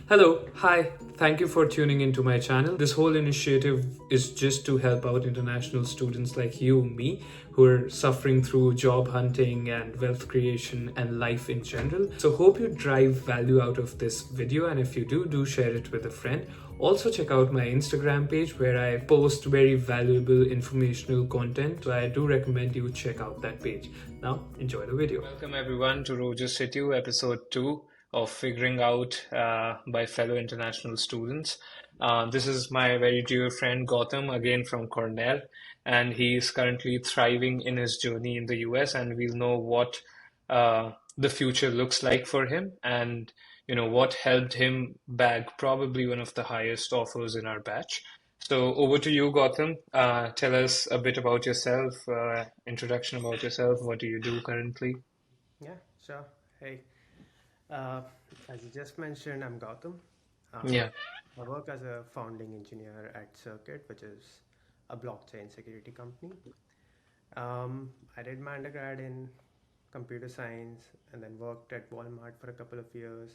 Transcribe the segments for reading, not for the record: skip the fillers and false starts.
Hello, hi, thank you for tuning into my channel. This whole initiative is just to help out international students like you, me, who are suffering through job hunting and wealth creation and life in general. So, hope you drive value out of this video, and if you do, do share it with a friend. Also, check out my Instagram page where I post very valuable informational content. So, I do recommend you check out that page. Now, enjoy the video. Welcome everyone to Roger Situ, episode 2 of Figuring Out by fellow international students. This is my very dear friend Gautam, again from Cornell, and he's currently thriving in his journey in the US, and we'll know what the future looks like for him and what helped him bag probably one of the highest offers in our batch. So over to you, Gautam. Tell us a bit about yourself, introduction about yourself. What do you do currently? Yeah, sure. Hey, uh, as you just mentioned, I'm Gautam. Yeah. I work as a founding engineer at Circuit, which is a blockchain security company. I did my undergrad in computer science and then worked at Walmart for a couple of years.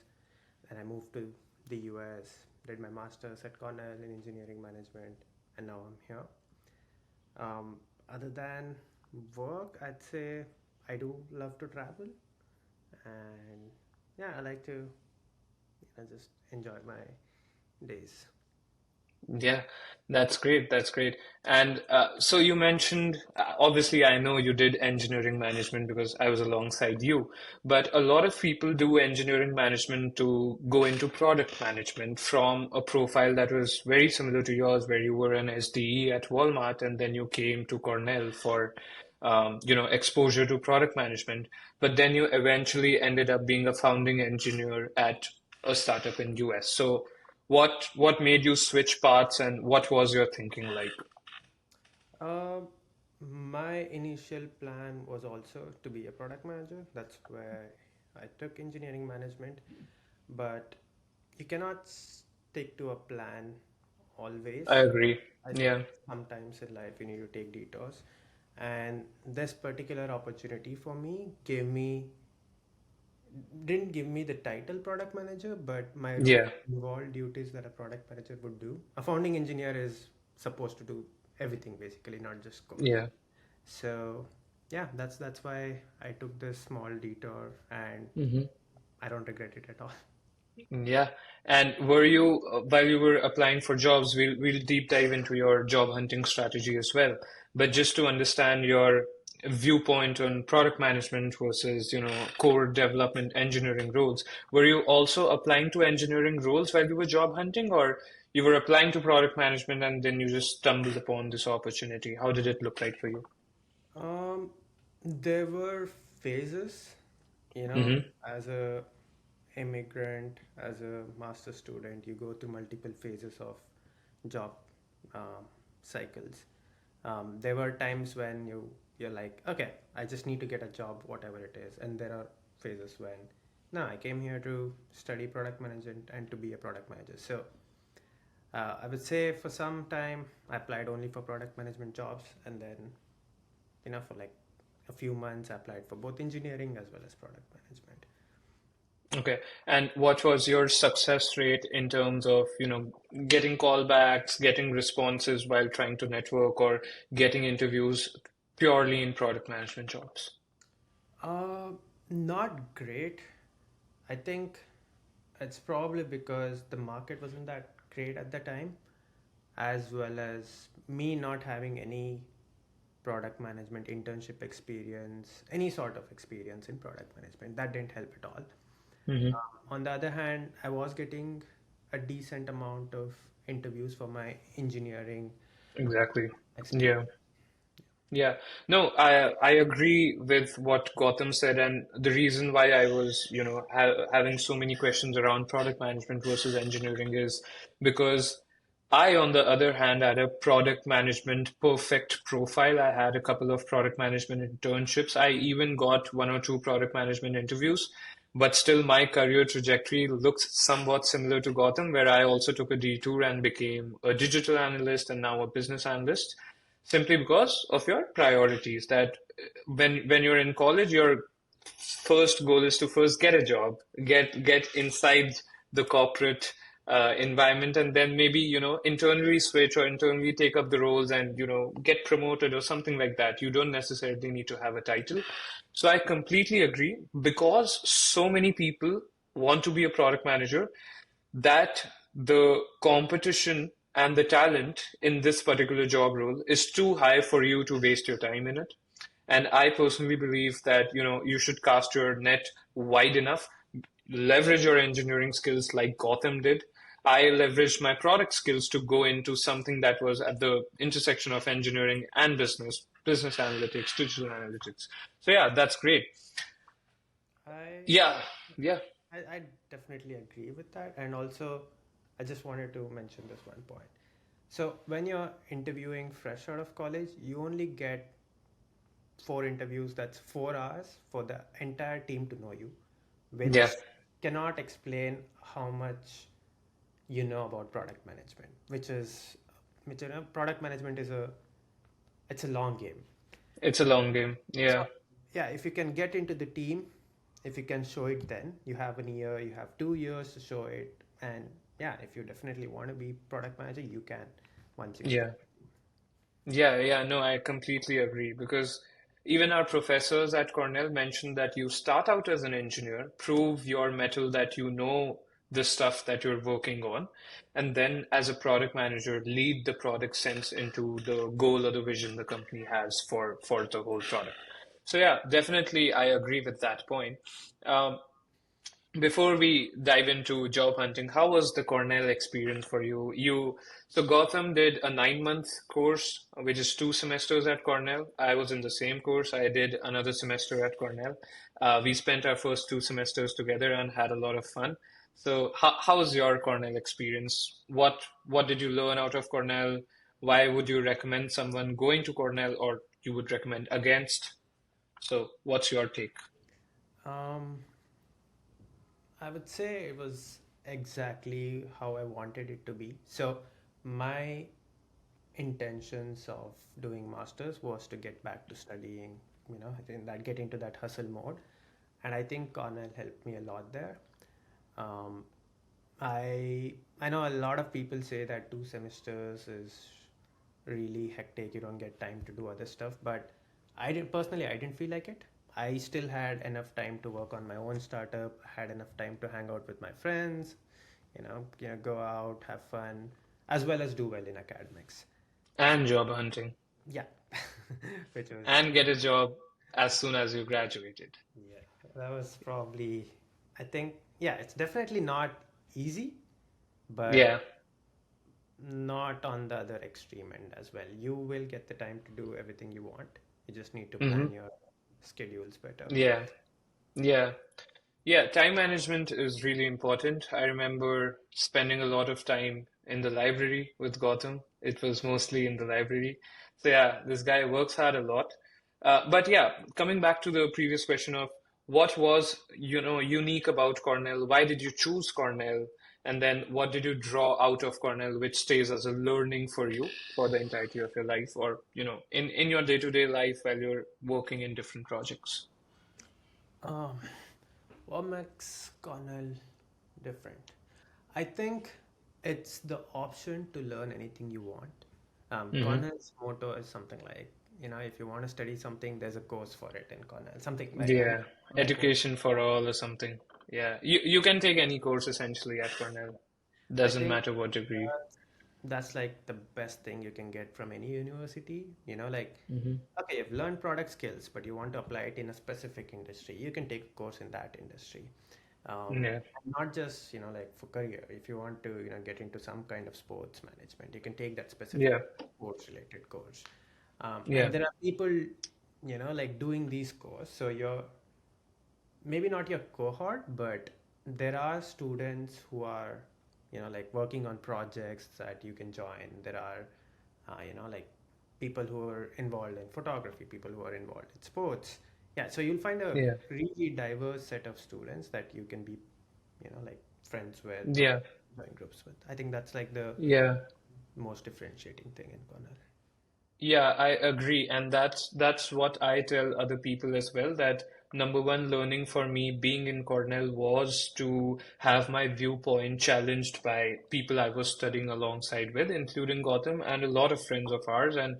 Then I moved to the US, did my master's at Cornell in engineering management, and now I'm here. Other than work, I'd say I do love to travel, and yeah, I like to just enjoy my days. Yeah, that's great. That's great. And so you mentioned, obviously, I know you did engineering management because I was alongside you, but a lot of people do engineering management to go into product management from a profile that was very similar to yours, where you were an SDE at Walmart and then you came to Cornell for, exposure to product management. But then you eventually ended up being a founding engineer at a startup in US. So what made you switch paths and what was your thinking like? Um, my initial plan was also to be a product manager. That's where I took engineering management, but you cannot stick to a plan I always. agree. I think Yeah. sometimes in life you need to take detours, and this particular opportunity for me gave me didn't give me the title product manager, but my role Yeah. involved duties that a product manager would do. A founding engineer is supposed to do everything basically, not just code. Yeah. So yeah, that's why I took this small detour, and Hmm. I don't regret it at all. Yeah. And were you, while you were applying for jobs, we'll deep dive into your job hunting strategy as well. But just to understand your viewpoint on product management versus, core development engineering roles, were you also applying to engineering roles while you were job hunting, or you were applying to product management and then you just stumbled upon this opportunity? How did it look like for you? Um, there were phases, Hmm. as a immigrant, as a master student, you go through multiple phases of job um, cycles. There were times when you're like, okay, I just need to get a job, whatever it is, and there are phases when, no, I came here to study product management and to be a product manager. So I would say for some time I applied only for product management jobs, and then for like a few months I applied for both engineering as well as product management. Okay. And what was your success rate in terms of, getting callbacks, getting responses while trying to network or getting interviews purely in product management jobs? Uh, Not great. I think it's probably because the market wasn't that great at the time, as well as me not having any product management internship experience, any sort of experience in product management. That didn't help at all. Hmm. On the other hand, I was getting a decent amount of interviews for my engineering Exactly. experience. Yeah. Yeah, no, I agree with what Gautam said, and the reason why I was, having so many questions around product management versus engineering is because I, on the other hand, had a product management perfect profile. I had a couple of product management internships. I even got one or two product management interviews, but still my career trajectory looks somewhat similar to Gautam, where I also took a detour and became a digital analyst and now a business analyst simply because of your priorities that when you're in college your first goal is to first get a job, get inside the corporate environment, and then maybe, internally switch or internally take up the roles and, get promoted or something like that. You don't necessarily need to have a title. So I completely agree, because so many people want to be a product manager, that the competition and the talent in this particular job role is too high for you to waste your time in it. And I personally believe that, you should cast your net wide enough, leverage your engineering skills like Gotham did. I leveraged my product skills to go into something that was at the intersection of engineering and business analytics, digital analytics. So yeah, that's great. I Yeah, yeah, I definitely agree with that. And also, I just wanted to mention this one point. So, when you're interviewing fresh out of college, you only get 4 interviews, that's 4 hours for the entire team to know you, yeah. which cannot explain how much you know about product management, which product management is it's a long game. It's a long game. So Yeah. yeah, if you can get into the team, if you can show it, then you have a year, you have 2 years to show it, and yeah, if you definitely want to be product manager, you can once you get Yeah. in. Yeah, yeah, no, I completely agree, because even our professors at Cornell mentioned that you start out as an engineer, prove your mettle that you know the stuff that you're working on, and then as a product manager, lead the product sense into the goal or the vision the company has for the whole product. So yeah, definitely I agree with that point. Um, Before we dive into job hunting, how was the Cornell experience for you? So Gotham did a 9 month course, which is 2 semesters at Cornell. I was in the same course. I did another semester at Cornell. We spent our first 2 semesters together and had a lot of fun. So how was your Cornell experience? What did you learn out of Cornell? Why would you recommend someone going to Cornell, or you would recommend against? So what's your take? Um, I would say it was exactly how I wanted it to be. So my intentions of doing masters was to get back to studying, I think that get into that hustle mode, and I think Cornell helped me a lot there. Um, I know a lot of people say that 2 semesters is really hectic. You don't get time to do other stuff, but I didn't feel like it. I still had enough time to work on my own startup. I had enough time to hang out with my friends, go out, have fun, as well as do well in academics. And job hunting. Yeah, which was And get a job as soon as you graduated. yeah, that was probably, I think, yeah, it's definitely not easy, but Yeah. not on the other extreme end as well. You will get the time to do everything you want. You just need to plan Hmm. your schedules better. Yeah. Yeah. Yeah. Time management is really important. I remember spending a lot of time in the library with Gautam. It was mostly in the library. So yeah, this guy works hard a lot. But yeah, coming back to the previous question of what was, unique about Cornell? Why did you choose Cornell? And then what did you draw out of Cornell, which stays as a learning for you for the entirety of your life, or, in your day-to-day life while you're working in different projects? Um, what makes Cornell different? I think it's the option to learn anything you want. Hmm. Cornell's motto is something like, if you want to study something, there's a course for it in Cornell. Something like, Yeah. like what? Education for all or something. Yeah. You can take any course essentially at Cornell. I Doesn't think matter what degree. that's like the best thing you can get from any university. Like, Hmm. okay, you've learned product skills, but you want to apply it in a specific industry. You can take a course in that industry. Yeah. Not just, like for career. If you want to, get into some kind of sports management, you can take that specific Yeah. sports related course. And Yeah. there are people, like doing these courses. So you're maybe not your cohort, but there are students who are, like working on projects that you can join. There are, like people who are involved in photography, people who are involved in sports. Yeah, so you'll find a Yeah. really diverse set of students that you can be, like friends with or Yeah. join groups with. I think that's like the Yeah. most differentiating thing in Cornell. Yeah, I agree. And that's what I tell other people as well, that number one learning for me being in Cornell was to have my viewpoint challenged by people I was studying alongside with, including Gautam and a lot of friends of ours. And,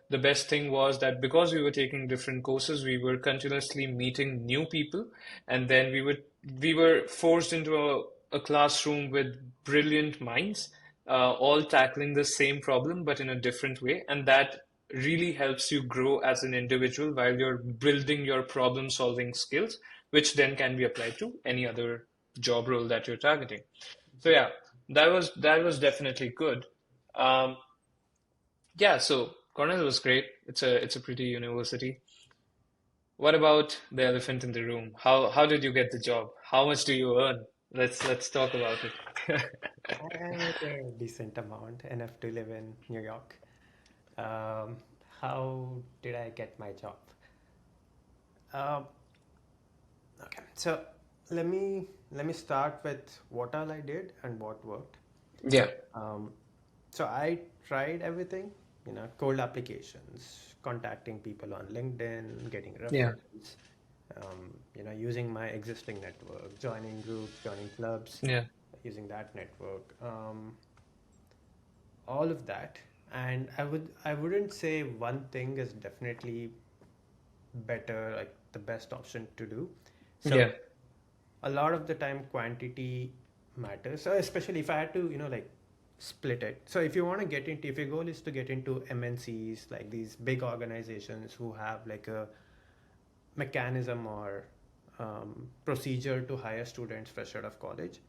the best thing was that because we were taking different courses, we were continuously meeting new people, and then we were forced into a classroom with brilliant minds, all tackling the same problem but in a different way, and that really helps you grow as an individual while you're building your problem solving skills, which then can be applied to any other job role that you're targeting. So yeah, that was definitely good. Um, yeah, so Cornell was great. It's a pretty university. What about the elephant in the room? How did you get the job? How much do you earn? Let's talk about it. I make a decent amount, enough to live in New York. Um, how did I get my job? Um, okay, so let me start with what all I did and what worked. Yeah, Um, so I tried everything, cold applications, contacting people on LinkedIn, getting yeah, referrals, using my existing network, joining groups, joining clubs, yeah, using that network, all of that. And I wouldn't say one thing is definitely better, like the best option to do. So yeah, a lot of the time quantity matters, so especially if I had to like split it. So if you want to get into, if your goal is to get into MNCs, like these big organizations who have like a mechanism or procedure to hire students fresh out of college,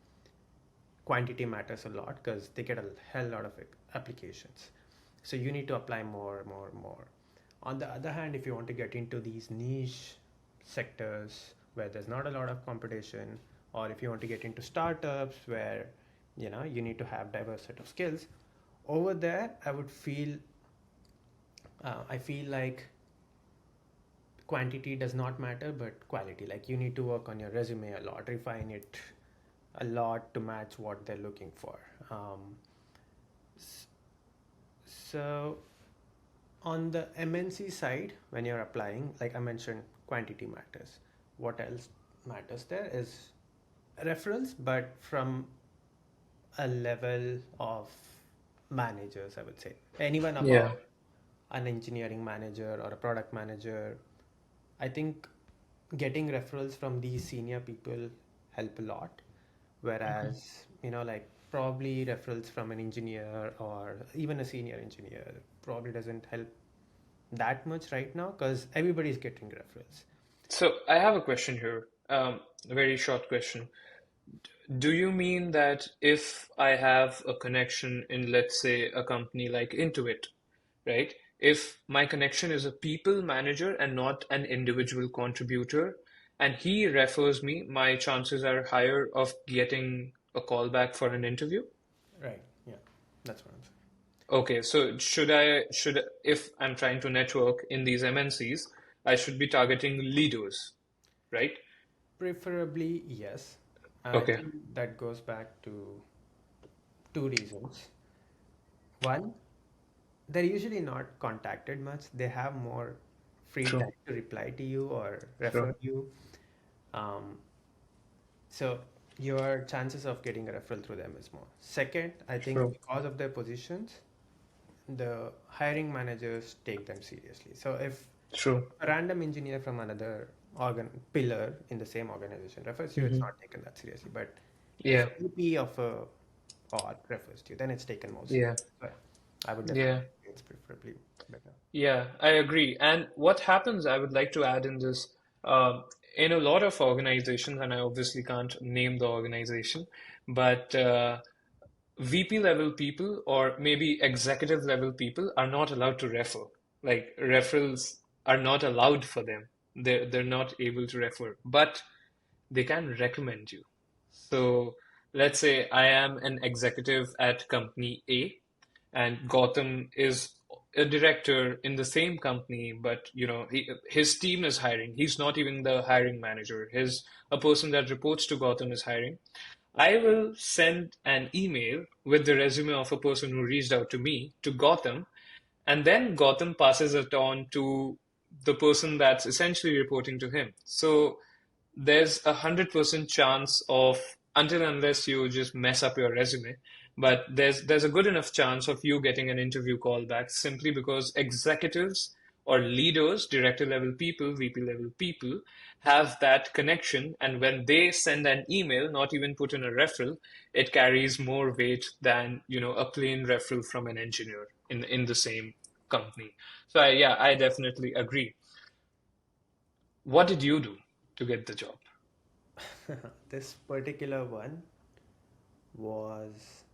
quantity matters a lot because they get a hell lot of applications. So you need to apply more, more, more. On the other hand, if you want to get into these niche sectors where there's not a lot of competition, or if you want to get into startups where you need to have diverse set of skills, over there I feel like quantity does not matter, but quality. Like you need to work on your resume a lot, refine it a lot to match what they're looking for. So on the MNC side, when you're applying, like I mentioned, quantity matters. What else matters there is referrals, but from a level of managers, I would say. Anyone yeah. above an engineering manager or a product manager, I think getting referrals from these senior people help a lot. Okay. Whereas, like probably referrals from an engineer or even a senior engineer probably doesn't help that much right now because everybody's getting referrals. So I have a question here, a very short question. Do you mean that if I have a connection in, let's say, a company like Intuit, right? If my connection is a people manager and not an individual contributor, and he refers me, my chances are higher of getting a call back for an interview? Right. Yeah. That's what I'm saying. Okay, so if I'm trying to network in these MNCs, I should be targeting leaders, right? Preferably, yes. And I Okay, think that goes back to two reasons. One, they're usually not contacted much. They have more free true, time to reply to you or true, refer you. Um, so your chances of getting a referral through them is more. Second, I think true, because of their positions, the hiring managers take them seriously. So if true. a random engineer from another pillar in the same organization refers you, it's Hmm. not taken that seriously. But if Yeah, a VP of a org refers to you, then it's taken more yeah, seriously. So I would definitely yeah. say it's preferably better. Yeah, I agree. And what happens, I would like to add in this, um, in a lot of organizations, and I obviously can't name the organization, but VP level people or maybe executive level people are not allowed to refer. Like referrals are not allowed for them. They're not able to refer, but they can recommend you. So let's say I am an executive at company A and Gotham is a director in the same company, but his team is hiring. He's not even the hiring manager. His A person that reports to Gotham is hiring. I will send an email with the resume of a person who reached out to me to Gotham, and then Gotham passes it on to the person that's essentially reporting to him. So there's 100% chance of, until unless you just mess up your resume, but there's a good enough chance of you getting an interview call back simply because executives or leaders, director level people, VP level people have that connection, and when they send an email, not even put in a referral, it carries more weight than, a plain referral from an engineer in the same company. So yeah, I definitely agree. What did you do to get the job? This particular one was,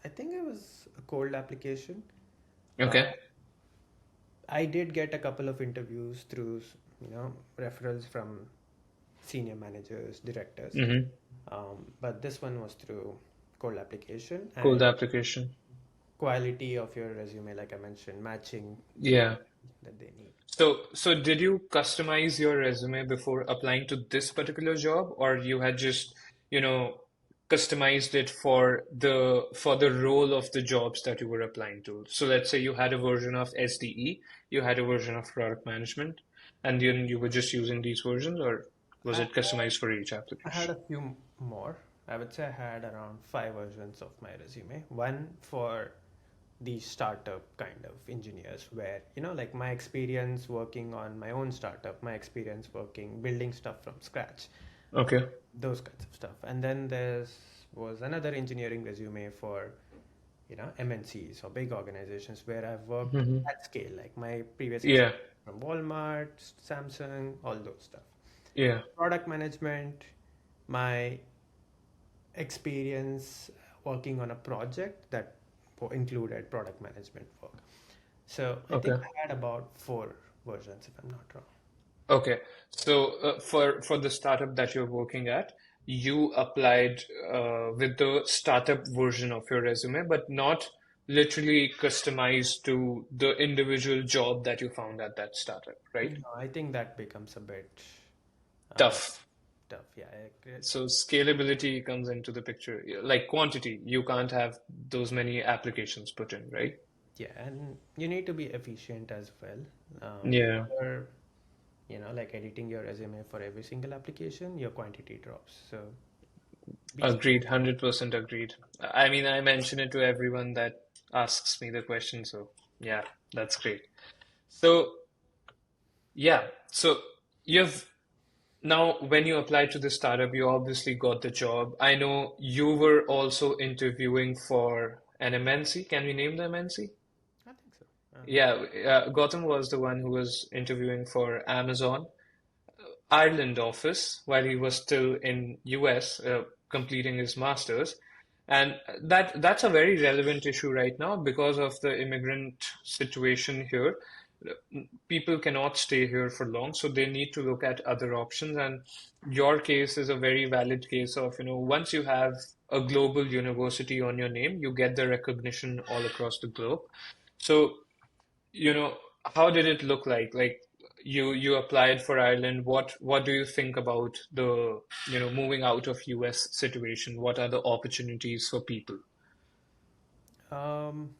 I think it was a cold application. Uh, Okay. I did get a couple of interviews through, referrals from senior managers, directors. Mm-hmm. But this one was through cold application Cold and application. quality of your resume, like I mentioned, matching the Yeah. that they need. So did you customize your resume before applying to this particular job, or you had just, you know, customized it for the role of the jobs that you were applying to? So let's say you had a version of SDE, you had a version of product management, and then you were just using these versions, or was I, it customized for each I had application? a few more. I would say I had around five versions of my resume. One for the startup kind of engineers, where, like my experience working on my own startup, my experience working, building stuff from scratch, Okay. those kinds of stuff. And then there's was another engineering resume for, MNCs or big organizations where I've worked Hmm. at scale, like my previous Yeah. experience from Walmart, Samsung, all those stuff. Yeah. Product management, my experience working on a project that included product management work. So I think Okay. I had about four versions, if I'm not wrong. Okay. So for the startup that you're working at, you applied with the startup version of your resume, but not literally customized to the individual job that you found at that startup, right? No, I think that becomes a bit uh, Tough. tough. Yeah, So scalability comes into the picture. Like quantity, you can't have those many applications put in, right? yeah, and you need to be efficient as well. If Yeah. you're, like editing your resume for every single application, your quantity drops. So be Agreed, 100% agreed. I mean, I mention it to everyone that asks me the question, so yeah, that's great. So, yeah, so you've now, when you applied to the startup, you obviously got the job. I know you were also interviewing for an MNC. Can we name the MNC? I think so. Yeah, Gautam was the one who was interviewing for Amazon Ireland office while he was still in US completing his masters. And that's a very relevant issue right now because of the immigrant situation here. People cannot stay here for long, so they need to look at other options. And your case is a very valid case of, once you have a global university on your name, you get the recognition all across the globe. So you know, how did it look like? Like you applied for Ireland. What do you think about the, moving out of US situation? What are the opportunities for people? Um,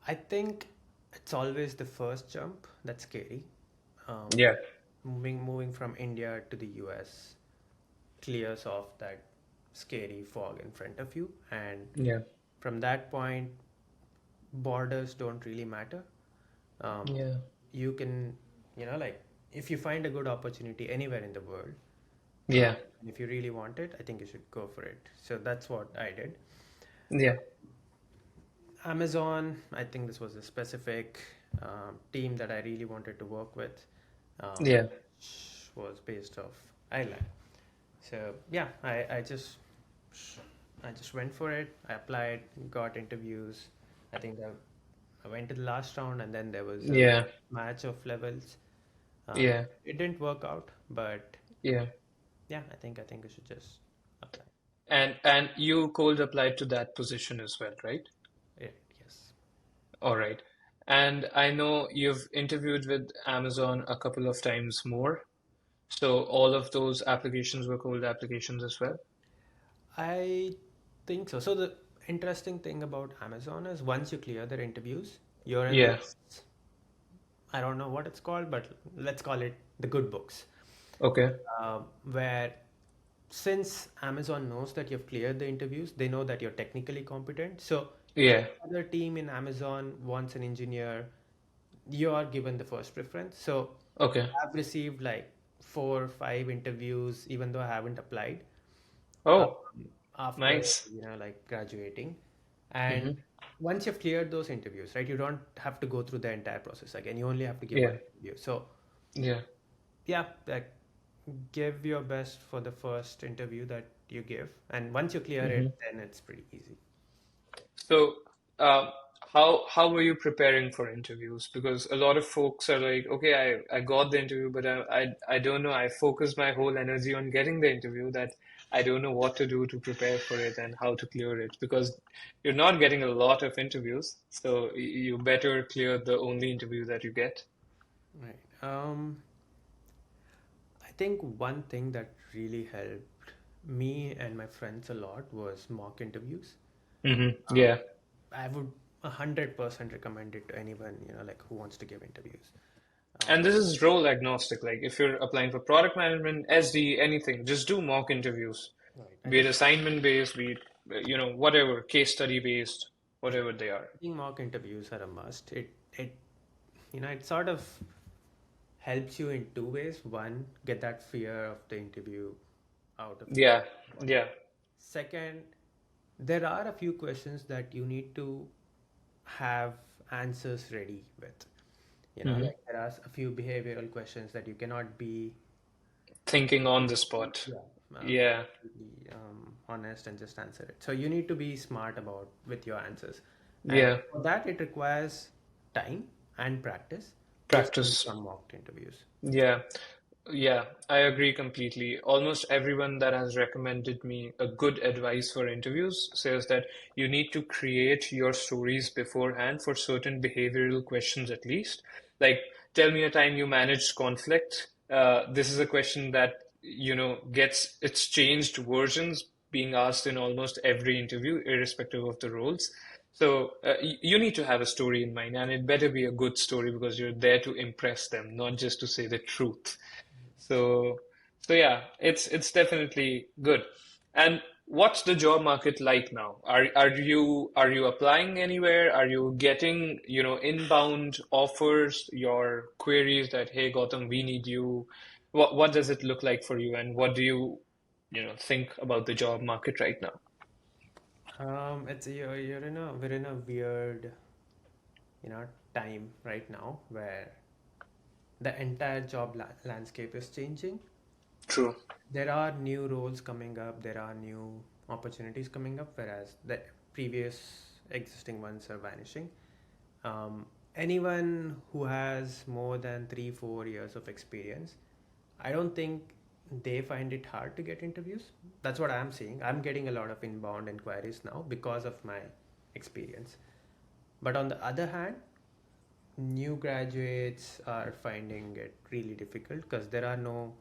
I think it's always the first jump that's scary. Um, Yeah, moving from India to the US clears off that scary fog in front of you, and yeah, from that point, borders don't really matter. Um, yeah, you can, like if you find a good opportunity anywhere in the world, yeah, and if you really want it, I think you should go for it. So that's what I did. yeah, Amazon, I think this was a specific team that I really wanted to work with, yeah, which was based off Ireland. So yeah, I just went for it. I applied, got interviews. I think I went to the last round, and then there was a yeah, match of levels. yeah, It didn't work out, but yeah. yeah, I think I should just apply. And you cold applied to that position as well, right? Yeah, yes. All right. And I know you've interviewed with Amazon a couple of times more. So all of those applications were cold applications as well. I think so. So the interesting thing about Amazon is once you clear their interviews, you're in the Yeah. race. I don't know what it's called, but let's call it the good books, Okay. where since Amazon knows that you've cleared the interviews, they know that you're technically competent. So if Yeah. other team in Amazon wants an engineer, you are given the first preference. So Okay. I've received like 4 or 5 interviews, even though I haven't applied Oh, after nice. like graduating. And Hmm. once you've cleared those interviews, right, you don't have to go through the entire process again. You only have to give one Yeah. interview. So Yeah. yeah, like give your best for the first interview that you give, and once you clear it, Hmm. then it's pretty easy. So, um, how were you preparing for interviews? Because a lot of folks are like, okay, I got the interview, but I don't know. I focused my whole energy on getting the interview that I don't know what to do to prepare for it and how to clear it because you're not getting a lot of interviews, so you better clear the only interview that you get. Right. I think one thing that really helped me and my friends a lot was mock interviews. Um, Yeah. I would 100% recommend it to anyone, like who wants to give interviews. And this is role agnostic. Like if you're applying for product management, SD, anything, just do mock interviews, Right. be it assignment based, be it, whatever, case study based, whatever they are. I think mock interviews are a must. It sort of helps you in two ways. One, get that fear of the interview out of your Yeah. body. Yeah. Second, there are a few questions that you need to have answers ready with. Hmm. Like there are a few behavioral questions that you cannot be, Thinking on the spot. yeah, Yeah. completely honest and just answer it. So you need to be smart about with your answers, and Yeah. for that it requires time and practice, which comes Practice. from mock interviews. Yeah. Yeah, I agree completely. Almost everyone that has recommended me a good advice for interviews says that you need to create your stories beforehand for certain behavioral questions at least. Like, tell me a time you managed conflict. This is a question that, gets its changed versions being asked in almost every interview, irrespective of the roles. So you need to have a story in mind, and it better be a good story because you're there to impress them, not just to say the truth. So, so yeah, it's definitely good. And what's the job market like now? Are you applying anywhere? Are you getting, inbound offers, your queries that, hey, Gautam, we need you. What does it look like for you, and what do you, think about the job market right now? It's you're in a we're in a weird, time right now where the entire job landscape is changing. True. There are new roles coming up, there are new opportunities coming up, whereas the previous existing ones are vanishing. Anyone who has more than 3 4 years of experience, I don't think they find it hard to get interviews. That's what I'm seeing. I'm getting a lot of inbound inquiries now because of my experience. But on the other hand, new graduates are finding it really difficult because there are no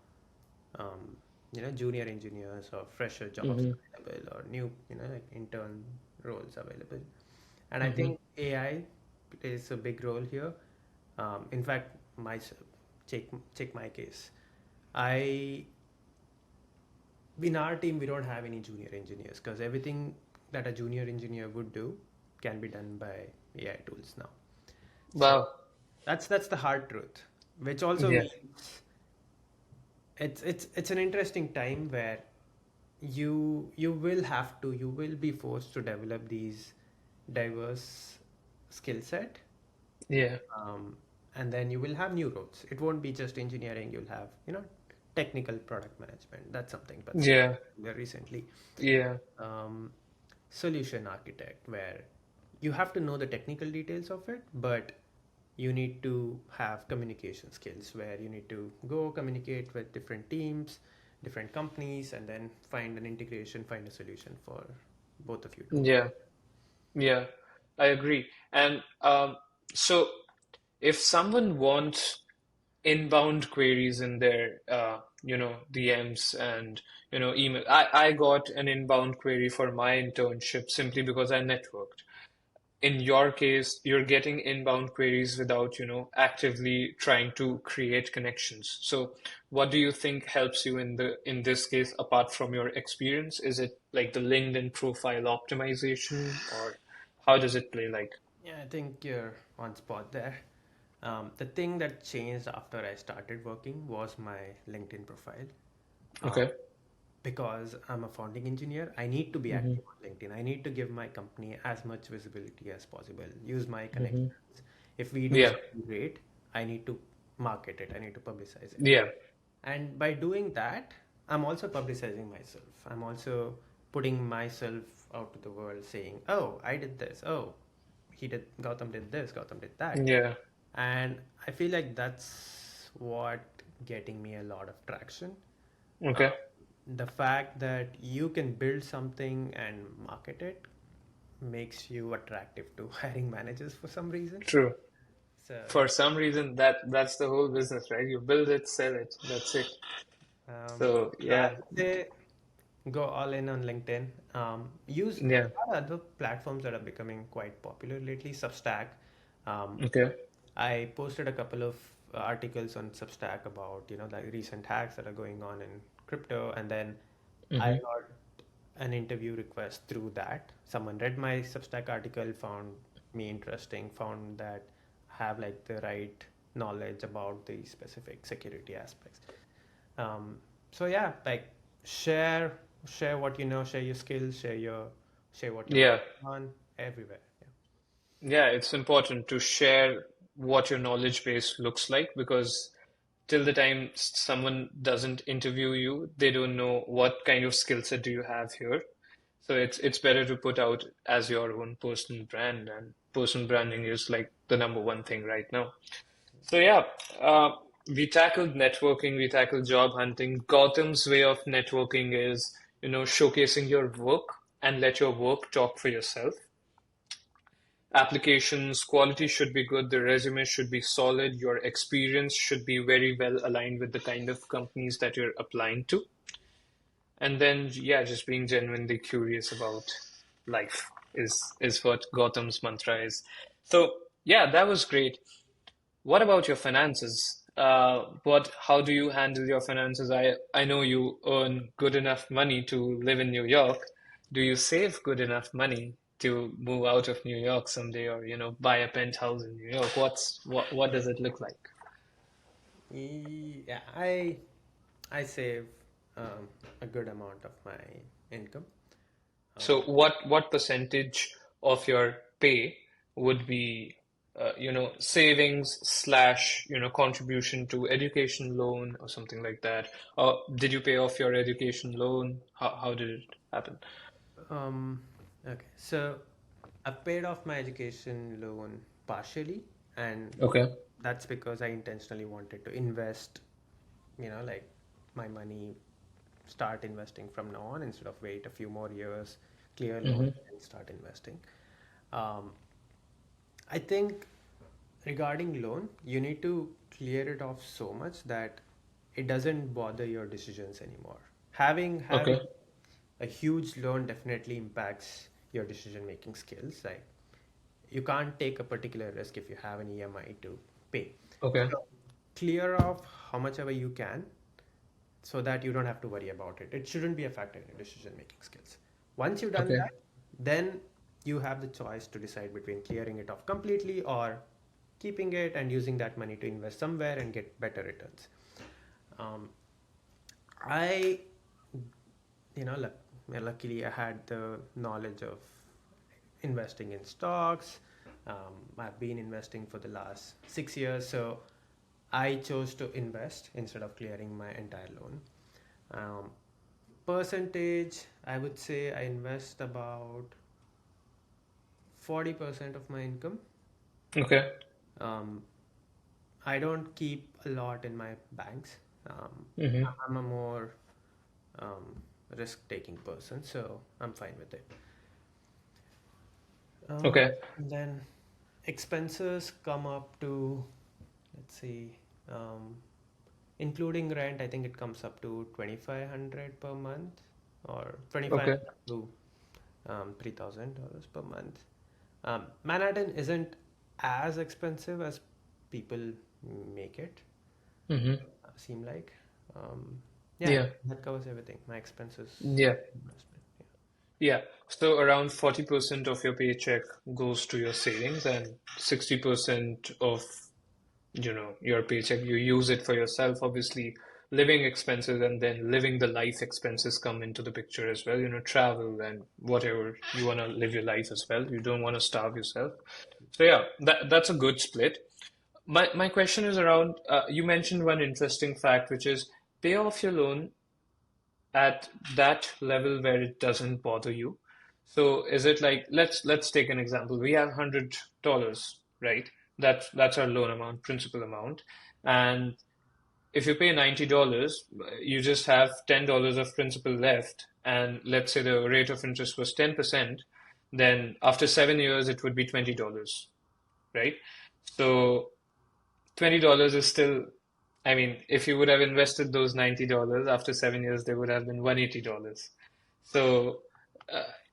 junior engineers or fresher jobs Hmm. available, or new, like intern roles available. And I Hmm. think AI plays a big role here. In fact, check check my case. I In our team we don't have any junior engineers because everything that a junior engineer would do can be done by AI tools now. So Wow. that's the hard truth, which also Yeah. means it's an interesting time where you will be forced to develop these diverse skill set, Yeah. um, and then you will have new roles. It won't be just engineering. You'll have technical product management. That's something that's Yeah. there recently. Yeah. um, Solution architect, where you have to know the technical details of it, but you need to have communication skills where you need to go communicate with different teams, different companies, and then find an integration, find a solution for both of you to work. Yeah. Yeah. I agree. And so if someone wants inbound queries in their DMs and email, I got an inbound query for my internship simply because I networked. in your case, you're getting inbound queries without, actively trying to create connections. So what do you think helps you in this case, apart from your experience? Is it like the LinkedIn profile optimization, or how does it play like? Yeah, I think you're on spot there. The thing that changed after I started working was my LinkedIn profile. Um, Okay. because I'm a founding engineer, I need to be Hmm. active on LinkedIn. I need to give my company as much visibility as possible, use my Hmm. connections. If we do Yeah. something great, I need to market it, I need to publicize it. Yeah. And by doing that, I'm also publicizing myself. I'm also putting myself out to the world saying, oh, I did this. Oh, Gautam did this, Gautam did that. Yeah. And I feel like that's what getting me a lot of traction. Uh, Okay. the fact that you can build something and market it makes you attractive to hiring managers for some reason. True. So, For some reason, that's the whole business, right? You build it, sell it. That's it. So I yeah. would say go all in on LinkedIn. Use Yeah. there are other platforms that are becoming quite popular lately. Substack. Um, Okay. I posted a couple of articles on Substack about the recent hacks that are going on in crypto, and then I Hmm. got an interview request through that. Someone read my Substack article, found me interesting, found that I have like the right knowledge about the specific security aspects. Um, so yeah, like share share what you know, share your skills, share what you're Yeah. working on everywhere. Yeah. Yeah, it's important to share what your knowledge base looks like, because till the time someone doesn't interview you, they don't know what kind of skill set do you have here. So it's better to put out as your own personal brand, and personal branding is like the number one thing right now. So yeah, uh, we tackled networking, we tackled job hunting. Gautam's way of networking is, showcasing your work and let your work talk for yourself. Applications quality should be good, the resume should be solid, your experience should be very well aligned with the kind of companies that you're applying to. And then, yeah, just being genuinely curious about life is what Gautam's mantra is. So, yeah, that was great. What about your finances? How do you handle your finances? I know you earn good enough money to live in New York. Do you save good enough money to move out of New York someday, or, buy a penthouse in New York? What does it look like? Yeah, I save a good amount of my income. So Um, what percentage of your pay would be, savings slash, contribution to education loan or something like that? Or did you pay off your education loan? How did it happen? um, okay, so I paid off my education loan partially, and Okay. that's because I intentionally wanted to invest, like my money, start investing from now on instead of wait a few more years, clear loan, Hmm. and start investing. Um, I think regarding loan, you need to clear it off so much that it doesn't bother your decisions anymore. Having Okay. a huge loan definitely impacts your decision making skills. Like you can't take a particular risk if you have an EMI to pay. Okay. So clear off how much ever you can so that you don't have to worry about it. It shouldn't be a factor in your decision making skills. Once you've done Okay. that, then you have the choice to decide between clearing it off completely or keeping it and using that money to invest somewhere and get better returns. Um, I, luckily I had the knowledge of investing in stocks. I've been investing for the last 6 years, so I chose to invest instead of clearing my entire loan. Um, percentage, I would say I invest about 40% of my income. Okay. Um, I don't keep a lot in my banks. Um, Hmm. I'm a more risk-taking person, so I'm fine with it. Okay. Then expenses come up to, let's see, um, including rent, I think it comes up to 2,500 per month or Okay. 2,500 to $3,000 per month. Manhattan isn't as expensive as people make it Mm-hmm. seem like. Um, yeah, Yeah. that covers everything. My expenses, Yeah. investment. Yeah. So around 40% of your paycheck goes to your savings and 60% of, your paycheck, you use it for yourself. Obviously, living expenses and then living the life expenses come into the picture as well. Travel and whatever you want to live your life as well. You don't want to starve yourself. So yeah, that's a good split. My question is around, you mentioned one interesting fact, which is pay off your loan at that level where it doesn't bother you. So is it like let's take an example. We have $100, right? That's our loan amount, principal amount. And if you pay $90, you just have $10 of principal left. And let's say the rate of interest was 10%, then after 7 years it would be $20, right? So $20 is still, I mean, if you would have invested those $90 after 7 years, they would have been $180. So,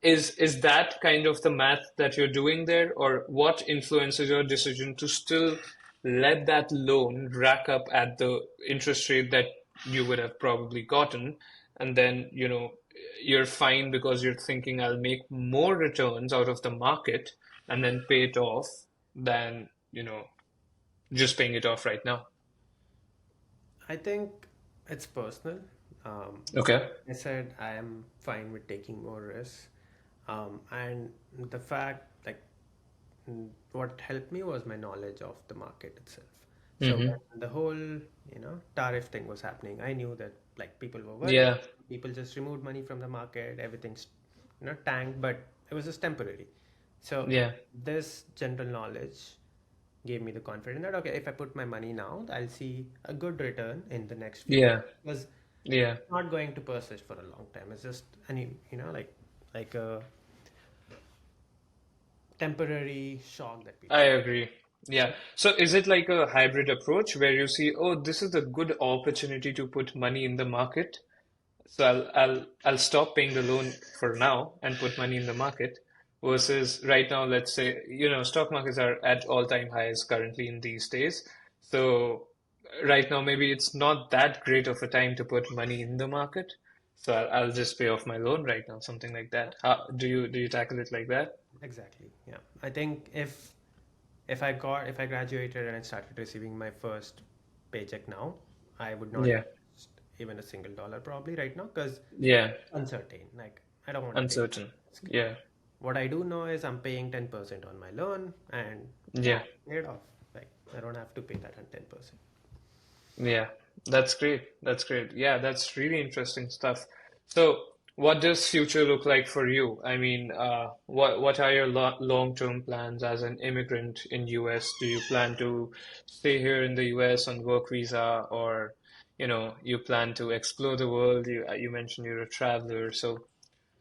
is that kind of the math that you're doing there, or what influences your decision to still let that loan rack up at the interest rate that you would have probably gotten, and then, you're fine because you're thinking I'll make more returns out of the market and then pay it off than, just paying it off right now. I think it's personal. Um, Okay. I said I am fine with taking more risks. And the fact, like, what helped me was my knowledge of the market itself. So Mm-hmm. when the whole, tariff thing was happening, I knew that like people were worried. Yeah. People just removed money from the market. Everything's, tanked, but it was just temporary. So Yeah. this general knowledge gave me the confidence that okay, if I put my money now, I'll see a good return in the next few years Yeah. because Yeah. it's not going to persist for a long time. It's just any like a temporary shock that I people. agree. Yeah. So is it like a hybrid approach where you see, oh, this is a good opportunity to put money in the market, so I'll stop paying the loan for now and put money in the market, versus right now, let's say, stock markets are at all-time highs currently in these days. So right now, maybe it's not that great of a time to put money in the market. So I'll just pay off my loan right now, something like that. How do you tackle it like that? Exactly. Yeah. I think if I graduated and I started receiving my first paycheck now, I would not Yeah. invest even a single dollar probably right now because Yeah. uncertain. Like I don't want to take Uncertain. risk. Yeah. What I do know is I'm paying 10% on my loan and yeah, Yeah. pay it off. Like I don't have to pay that on 10%. Yeah, that's great. That's great. Yeah, that's really interesting stuff. So, what does future look like for you? I mean, what are your lo long-term plans as an immigrant in US? Do you plan to stay here in the US on work visa, or you plan to explore the world? You mentioned you're a traveler, so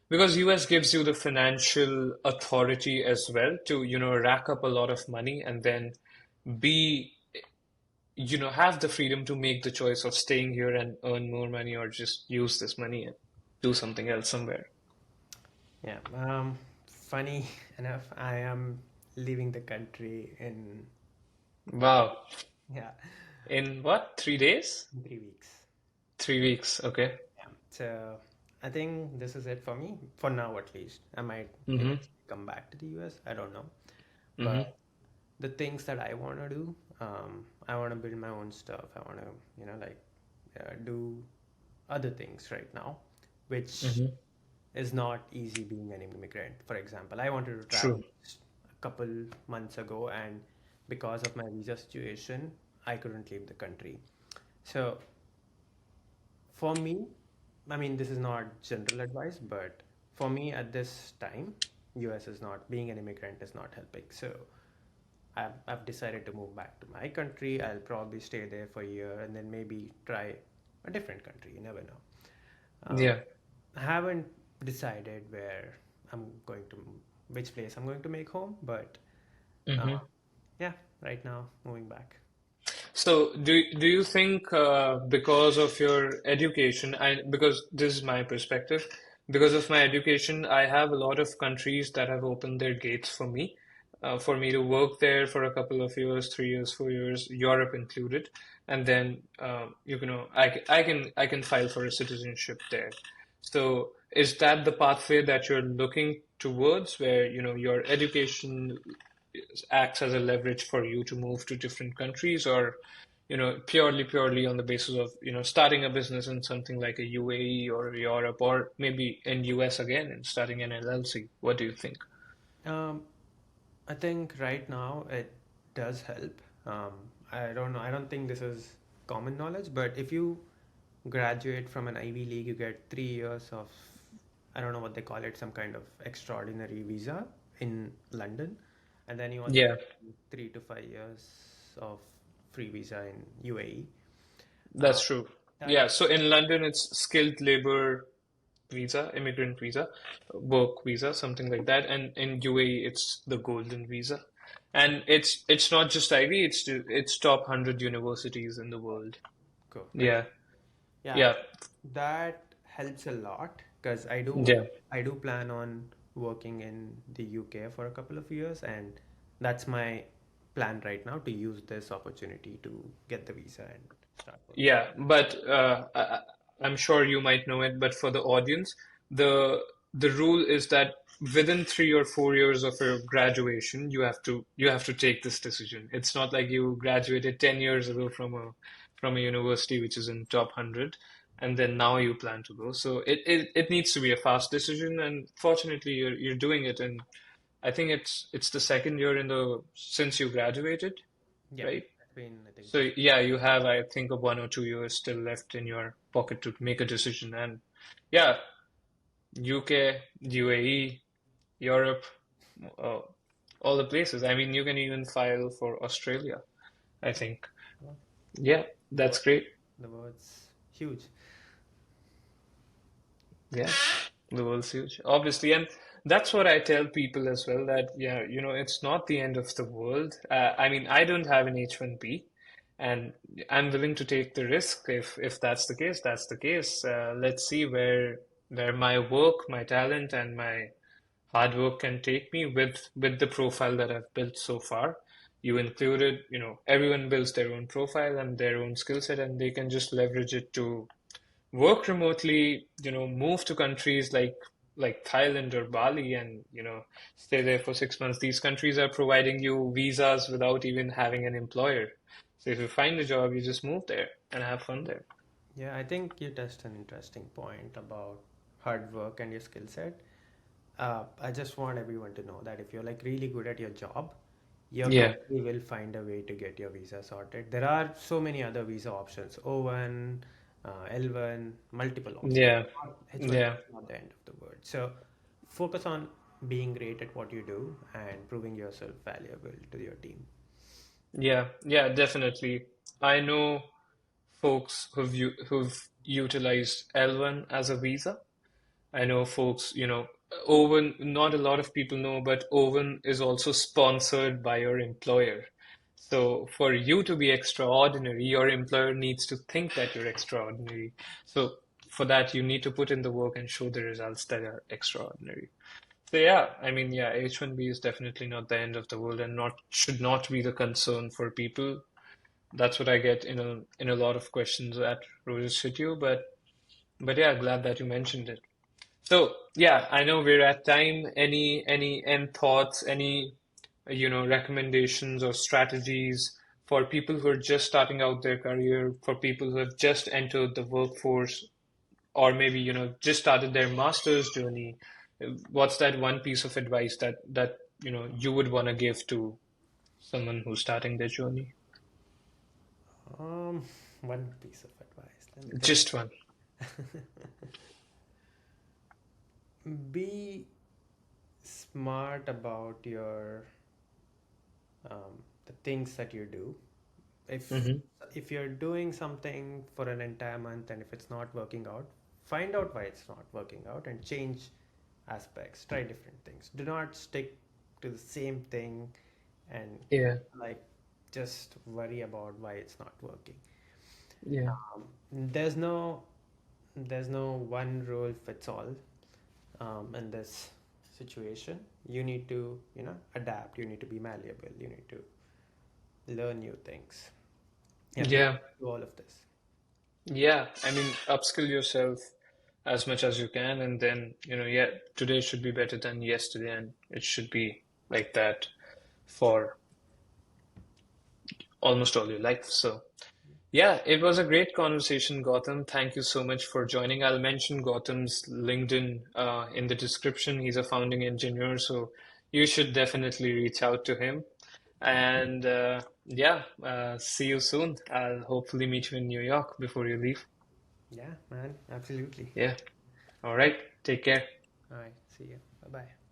because US gives you the financial authority as well to rack up a lot of money and then be have the freedom to make the choice of staying here and earn more money or just use this money and do something else somewhere. Yeah. Funny enough, I am leaving the country in Wow. yeah, In what? 3 days? in 3 weeks. 3 weeks. Okay. Yeah. So I think this is it for me for now at least. I might Mm-hmm. eventually come back to the US. I don't know. Mm-hmm. But the things that I want to do, I want to build my own stuff. I want to, do other things right now, which Mm-hmm. is not easy being an immigrant. For example, I wanted to travel True. a couple months ago, and because of my visa situation, I couldn't leave the country. So for me, I mean, this is not general advice, but for me at this time, US is not, being an immigrant is not helping. So I've decided to move back to my country. I'll probably stay there for a year and then maybe try a different country. You never know. Um, Yeah. I haven't decided where I'm going to, which place I'm going to make home, but Mm-hmm. uh, yeah, right now moving back. So do you think because of your education, because this is my perspective, because of my education, I have a lot of countries that have opened their gates for me. for me to work there for a couple of years, 3 years, 4 years, Europe included, and then I can file for a citizenship there. So is that the pathway that you're looking towards, where your education acts as a leverage for you to move to different countries, or purely on the basis of starting a business in something like a UAE or Europe, or maybe in US again and starting an LLC? What do you think? Um, I think right now it does help. Um, I don't know. I don't think this is common knowledge, but if you graduate from an Ivy League, you get 3 years of, I don't know what they call it, some kind of extraordinary visa in London, and then you also Yeah, get 3 to 5 years of free visa in UAE. Uh, that's true. that Yeah, so in London it's skilled labor visa, immigrant visa, work visa, something like that, and in UAE it's the golden visa. And it's not just Ivy, it's top 100 universities in the world. Cool. Amazing. Yeah. Yeah, Yeah. that helps a lot because Yeah. I do plan on working in the UK for a couple of years, and that's my plan right now to use this opportunity to get the visa and start working. Yeah, but I'm sure you might know it, but for the audience, the the rule is that within 3 or 4 years of your graduation, you have to take this decision. It's not like you graduated 10 years ago from a university which is in top 100, and then now you plan to go. So it needs to be a fast decision, and fortunately you're doing it, and I think it's the second year in the since you graduated, Yeah, right? it's been I think So yeah, you have, I think, a 1 or 2 years still left in your pocket to make a decision. And yeah, UK, UAE, Europe, uh, all the places. I mean, you can even file for Australia, I think. well, Yeah, the that's word great. the word's huge. Yeah, the world's huge, obviously. And that's what I tell people as well, that, yeah, it's not the end of the world. I mean, I don't have an H-1B, and I'm willing to take the risk. If that's the case, that's the case. Let's see where my work, my talent, and my hard work can take me with the profile that I've built so far. You included, everyone builds their own profile and their own skill set, and they can just leverage it to work remotely, move to countries like Thailand or Bali, and stay there for 6 months. These countries are providing you visas without even having an employer. So if you find a job, you just move there and have fun there. Yeah, I think you touched an interesting point about hard work and your skill set. I just want everyone to know that if you're like really good at your job, your Yeah, company will find a way to get your visa sorted. There are so many other visa options, O1, L1, multiple options. yeah, H1 yeah, is not the end of the world. So focus on being great at what you do and proving yourself valuable to your team. yeah, yeah, definitely. I know folks who've utilized L1 as a visa. I know folks, Owen, not a lot of people know, but Owen is also sponsored by your employer. So for you to be extraordinary, your employer needs to think that you're extraordinary. So for that, you need to put in the work and show the results that are extraordinary. So yeah, I mean, yeah, H-1B is definitely not the end of the world, and not should not be the concern for people. That's what I get in a lot of questions at Rose Institute, but yeah, glad that you mentioned it. So yeah, I know we're at time. Any end thoughts, any recommendations or strategies for people who are just starting out their career, for people who have just entered the workforce, or maybe just started their master's journey? What's that one piece of advice that you would want to give to someone who's starting their journey? Um, One piece of advice. Let me think. Just one. Be smart about your the things that you do. If Mm-hmm. if you're doing something for an entire month and if it's not working out, find out why it's not working out and change aspects. Try different things. Do not stick to the same thing and Yeah, like just worry about why it's not working. yeah, There's no one rule fits all in this situation, you need to, adapt. You need to be malleable. You need to learn new things. Yeah, so Yeah. do all of this. Yeah. I mean, upskill yourself as much as you can, and then, yeah, today should be better than yesterday, and it should be like that for almost all your life. So, yeah, it was a great conversation, Gautam. Thank you so much for joining. I'll mention Gautam's LinkedIn in the description. He's a founding engineer, so you should definitely reach out to him. And yeah, see you soon. I'll hopefully meet you in New York before you leave. Yeah, man, absolutely. Yeah. All right. Take care. All right, see you. Bye bye.